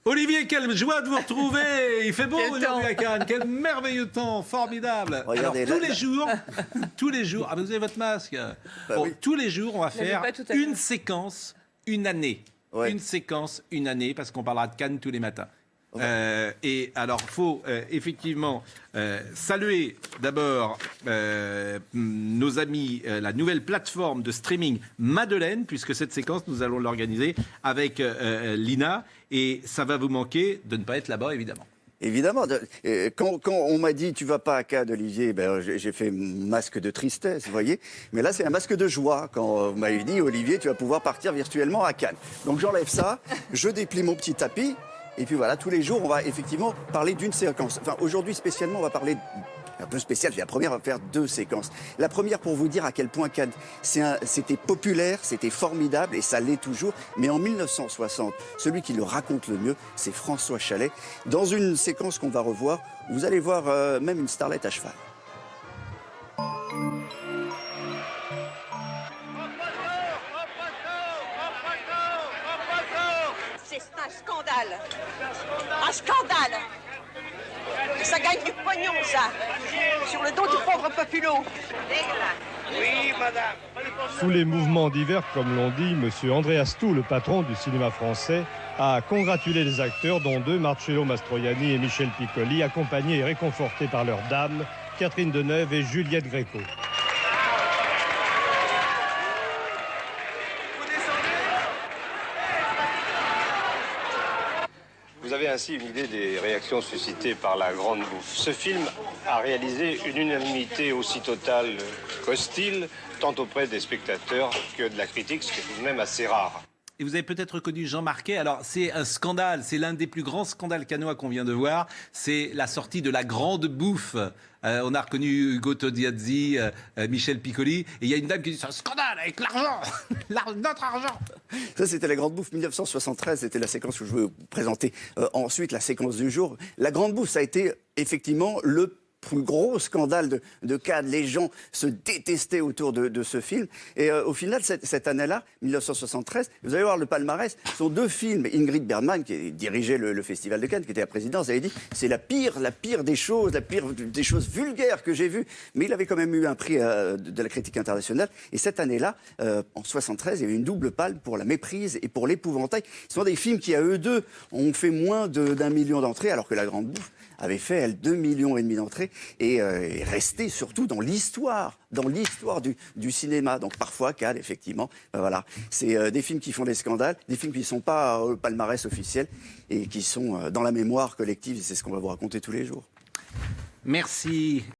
Olivier, quelle joie de vous retrouver. Il fait beau aujourd'hui à Cannes. Quel merveilleux temps, formidable. Regardez, alors, tous les jours, ah, vous avez votre masque. Oui. Tous les jours, on va faire une séquence, une année. Ouais. Une séquence, une année, parce qu'on parlera de Cannes tous les matins. Ouais. Et alors, il faut effectivement saluer d'abord nos amis, la nouvelle plateforme de streaming Madeleine, puisque cette séquence, nous allons l'organiser avec Lina, et ça va vous manquer de ne pas être là-bas, évidemment. Évidemment. Quand on m'a dit « tu vas pas à Cannes, Olivier », ben, j'ai fait masque de tristesse, vous voyez. Mais là, c'est un masque de joie. Quand vous m'avez dit « Olivier, tu vas pouvoir partir virtuellement à Cannes ». Donc j'enlève ça, je déplie mon petit tapis. Et puis voilà, tous les jours, on va effectivement parler d'une séquence. Enfin, aujourd'hui, spécialement, on va parler un peu spécial. La première, on va faire 2 séquences. La première, pour vous dire à quel point Cannes, c'était populaire, c'était formidable, et ça l'est toujours. Mais en 1960, celui qui le raconte le mieux, c'est François Chalais. Dans une séquence qu'on va revoir, vous allez voir même une starlette à cheval. C'est un scandale. Un scandale. Ça gagne du pognon, ça. Sur le dos du pauvre populo. Oui, madame. Sous les mouvements divers, comme l'on dit, M. André Astou, le patron du cinéma français, a congratulé les acteurs, dont 2, Marcello Mastroianni et Michel Piccoli, accompagnés et réconfortés par leurs dames, Catherine Deneuve et Juliette Gréco. Vous avez ainsi une idée des réactions suscitées par La Grande Bouffe. Ce film a réalisé une unanimité aussi totale qu'hostile, tant auprès des spectateurs que de la critique, ce qui est tout de même assez rare. Et vous avez peut-être reconnu Jean Marquet. Alors, c'est un scandale, c'est l'un des plus grands scandales cannois qu'on vient de voir. C'est la sortie de La Grande Bouffe. On a reconnu Ugo Togliazzi, Michel Piccoli. Et il y a une dame qui dit « c'est un scandale avec l'argent, notre argent !» Ça, c'était La Grande Bouffe 1973. C'était la séquence où je veux vous présenter ensuite la séquence du jour. La Grande Bouffe, ça a été effectivement le plus gros scandale de Cannes. Les gens se détestaient autour de ce film. Et au final, cette année-là, 1973, vous allez voir le palmarès, ce sont 2 films. Ingrid Bergman, qui dirigeait le Festival de Cannes, qui était à la présidence, avait dit « c'est la pire des choses, la pire des choses vulgaires que j'ai vues ». Mais il avait quand même eu un prix de la critique internationale. Et cette année-là, en 73, il y avait une double palme pour La Méprise et pour L'Épouvantail. Ce sont des films qui, à eux deux, ont fait moins d'1 million d'entrées, alors que La Grande Bouffe avait fait, elle, 2,5 millions d'entrées, et est restée surtout dans l'histoire du cinéma. Donc parfois, Cannes, effectivement, voilà. C'est des films qui font des scandales, des films qui ne sont pas au palmarès officiel, et qui sont dans la mémoire collective, et c'est ce qu'on va vous raconter tous les jours. Merci.